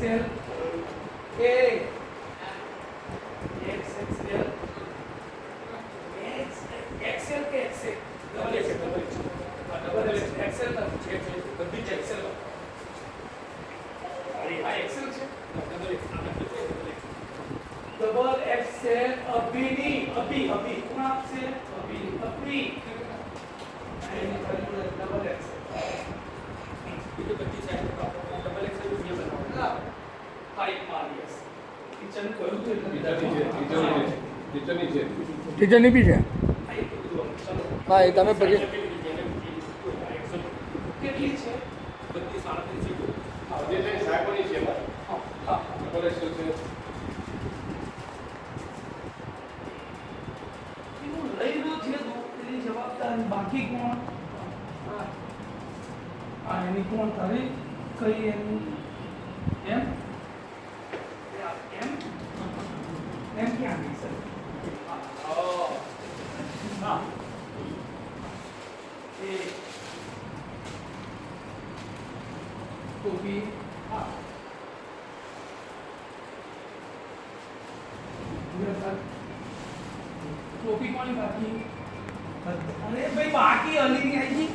XL A XXL XL के XL double XL ना बધી જ XL अरे આ XL છે डबल XL अभी कोण આપશે अभी डबल XL ये तो 25 है डबल XL ये बनाओ हाइट मारियस किचन કયું તો કિચનની બી છે હા એ તમે પછી કેટલી છે 32 37 હા જે છે સાહેબની છે હા ડબલ XL છે એનું લઈ લો છે તો એની જવાબદાર બાકી કોણ આ એની કોણ તારી કઈ એની એમ એમ ક્યાં ગઈ સર હા એ તો બી હા टोपी कौन बाकी अरे भाई बाकी अली नहीं आएगी